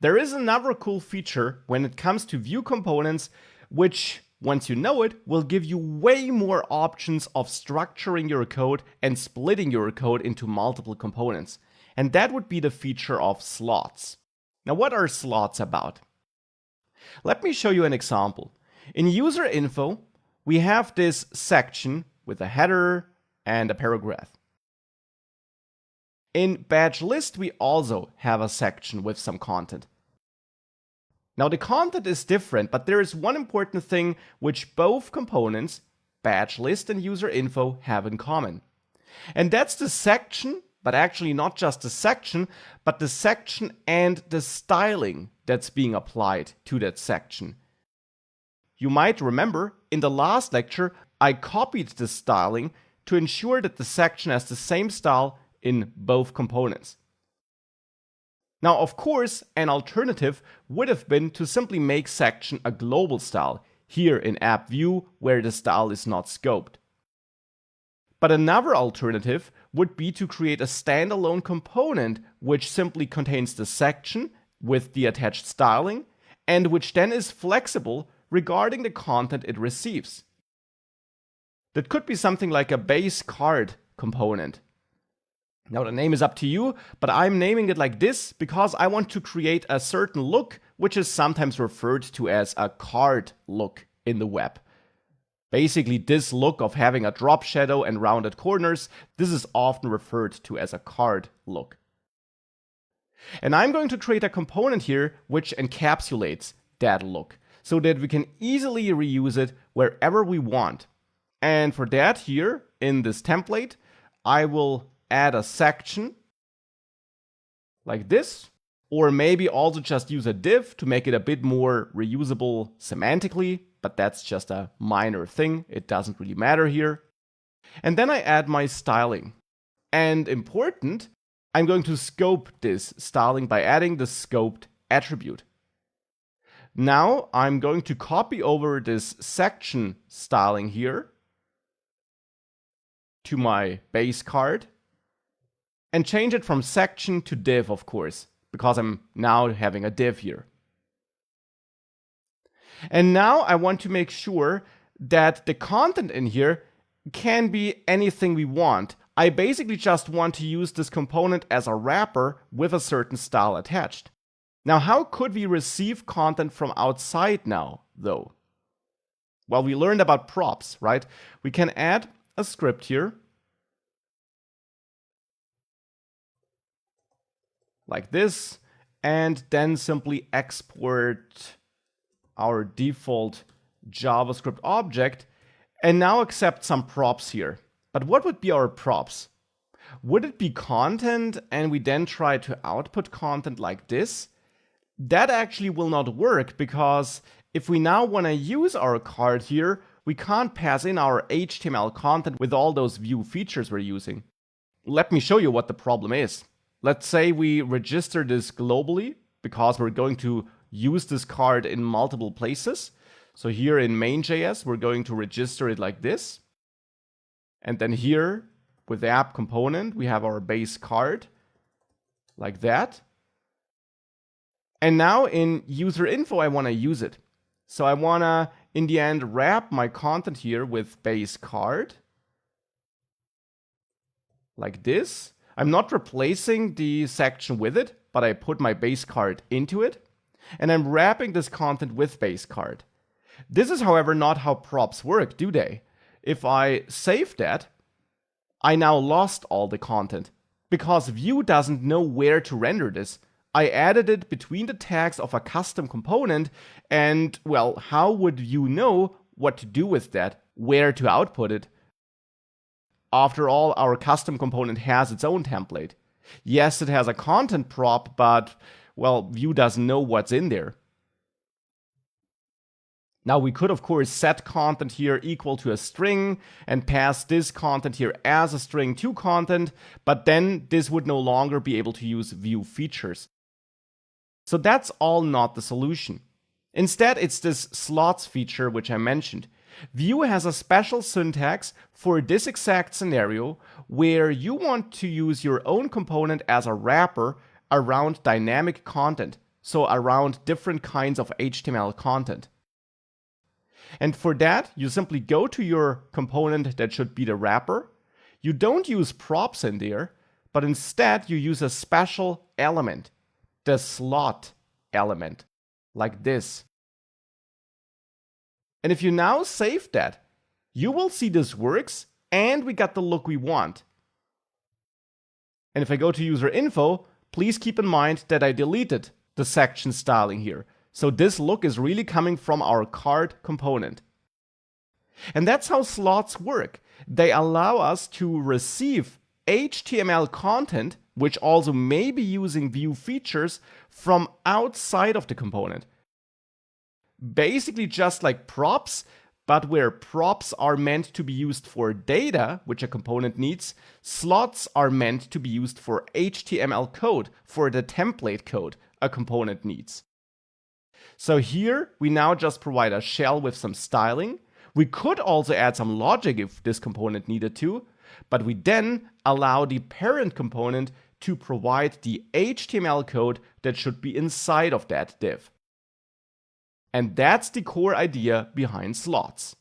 There is another cool feature when it comes to Vue components, which, once you know it, will give you way more options of structuring your code and splitting your code into multiple components. And that would be the feature of slots. Now, what are slots about? Let me show you an example. In user info, we have this section with a header and a paragraph. In badge list, we also have a section with some content. Now, the content is different, but there is one important thing which both components, badge list and user info, have in common. And that's the section, but actually not just the section, but the section and the styling that's being applied to that section. You might remember in the last lecture, I copied the styling to ensure that the section has the same style in both components. Now, of course, an alternative would have been to simply make section a global style here in app Vue where the style is not scoped. But another alternative would be to create a standalone component which simply contains the section with the attached styling and which then is flexible regarding the content it receives. That could be something like a base card component. Now, the name is up to you, but I'm naming it like this because I want to create a certain look, which is sometimes referred to as a card look in the web. Basically, this look of having a drop shadow and rounded corners, this is often referred to as a card look. And I'm going to create a component here which encapsulates that look so that we can easily reuse it wherever we want. And for that, here in this template, I will add a section like this, or maybe also just use a div to make it a bit more reusable semantically, but that's just a minor thing. It doesn't really matter here. And then I add my styling. And important, I'm going to scope this styling by adding the scoped attribute. Now I'm going to copy over this section styling here to my base card and change it from section to div, of course, because I'm now having a div here. And now I want to make sure that the content in here can be anything we want. I basically just want to use this component as a wrapper with a certain style attached. Now, how could we receive content from outside now, though? Well, we learned about props, right? We can add a script here, like this, and then simply export our default JavaScript object, and now accept some props here. But what would be our props? Would it be content and we then try to output content like this? That actually will not work, because if we now want to use our card here, we can't pass in our HTML content with all those Vue features we're using. Let me show you what the problem is. Let's say we register this globally because we're going to use this card in multiple places. So here in main.js, we're going to register it like this. And then here with the app component, we have our base card like that. And now in user info, I want to use it. So I want to, in the end, wrap my content here with base card like this. I'm not replacing the section with it, but I put my base card into it. And I'm wrapping this content with base card. This is, however, not how props work, do they? If I save that, I now lost all the content because Vue doesn't know where to render this. I added it between the tags of a custom component, and, well, how would Vue know what to do with that, where to output it? After all, our custom component has its own template. Yes, it has a content prop, but, well, Vue doesn't know what's in there. Now, we could, of course, set content here equal to a string and pass this content here as a string to content, but then this would no longer be able to use Vue features. So that's all not the solution. Instead, it's this slots feature which I mentioned. Vue has a special syntax for this exact scenario where you want to use your own component as a wrapper around dynamic content. so around different kinds of HTML content. And for that, you simply go to your component that should be the wrapper. You don't use props in there, but instead you use a special element, the slot element, like this. And if you now save that, you will see this works and we got the look we want. And if I go to user info, please keep in mind that I deleted the section styling here. So this look is really coming from our card component. And that's how slots work. They allow us to receive HTML content, which also may be using view features, from outside of the component. Basically just like props, but where props are meant to be used for data, which a component needs, slots are meant to be used for HTML code, for the template code a component needs. So here we now just provide a shell with some styling. We could also add some logic if this component needed to, but we then allow the parent component to provide the HTML code that should be inside of that div. And that's the core idea behind slots.